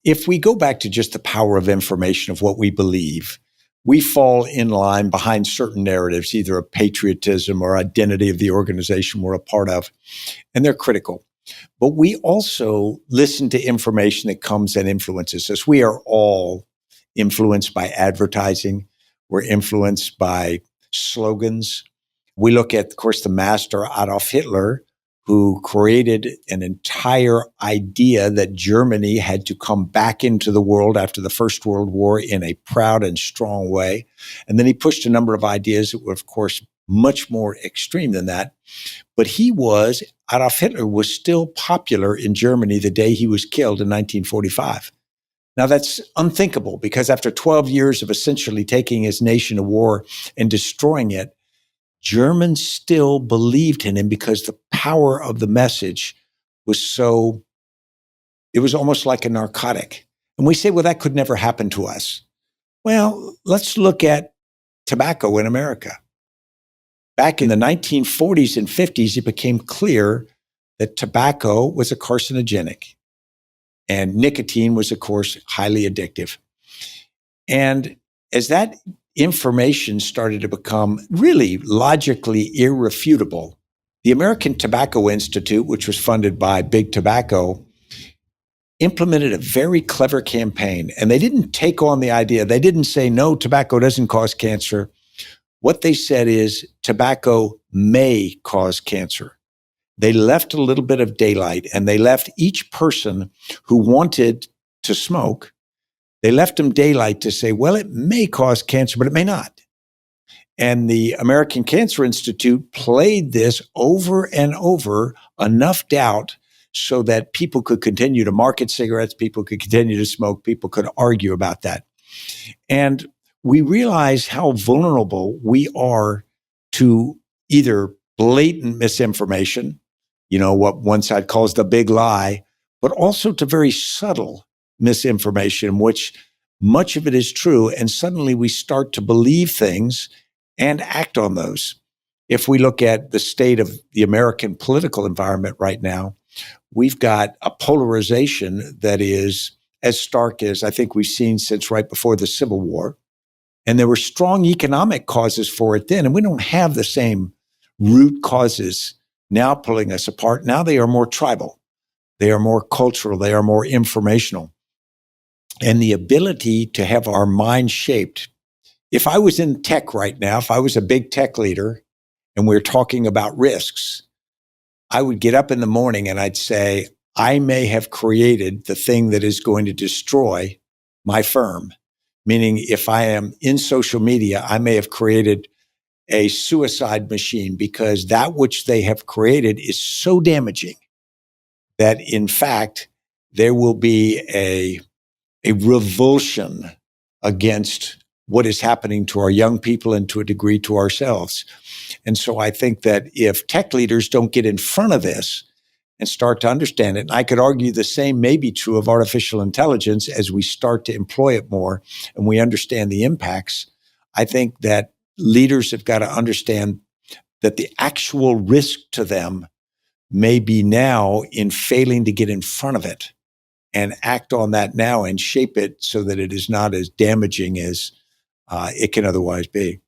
if we go back to just the power of information of what we believe, we fall in line behind certain narratives, either of patriotism or identity of the organization we're a part of, and they're critical. But we also listen to information that comes and influences us. We are all influenced by advertising. We're influenced by slogans. We look at, of course, the master Adolf Hitler, who created an entire idea that Germany had to come back into the world after the First World War in a proud and strong way. And then he pushed a number of ideas that were, of course, much more extreme than that. But Adolf Hitler was still popular in Germany the day he was killed in 1945. Now, that's unthinkable because after 12 years of essentially taking his nation to war and destroying it, Germans still believed in him because the power of the message was it was almost like a narcotic. And we say, well, that could never happen to us. Well, let's look at tobacco in America. Back in the 1940s and 50s, it became clear that tobacco was a carcinogenic and nicotine was, of course, highly addictive. And as that information started to become really logically irrefutable, the American Tobacco Institute, which was funded by Big Tobacco, implemented a very clever campaign. And they didn't take on the idea. They didn't say, no, tobacco doesn't cause cancer. What they said is tobacco may cause cancer. They left a little bit of daylight, and they left each person who wanted to smoke, they left them daylight to say, well, it may cause cancer, but it may not. And the American Cancer Institute played this over and over, enough doubt so that people could continue to market cigarettes, people could continue to smoke, people could argue about that. And we realize how vulnerable we are to either blatant misinformation, what one side calls the big lie, but also to very subtle misinformation, which much of it is true. And suddenly we start to believe things and act on those. If we look at the state of the American political environment right now, we've got a polarization that is as stark as I think we've seen since right before the Civil War. And there were strong economic causes for it then. And we don't have the same root causes now pulling us apart. Now they are more tribal. They are more cultural. They are more informational. And the ability to have our mind shaped. If I was in tech right now, if I was a big tech leader and we're talking about risks, I would get up in the morning and I'd say, I may have created the thing that is going to destroy my firm. Meaning if I am in social media, I may have created a suicide machine because that which they have created is so damaging that in fact, there will be a revulsion against what is happening to our young people and to a degree to ourselves. And so I think that if tech leaders don't get in front of this and start to understand it, and I could argue the same may be true of artificial intelligence as we start to employ it more and we understand the impacts, I think that leaders have got to understand that the actual risk to them may be now in failing to get in front of it and act on that now and shape it so that it is not as damaging as it can otherwise be.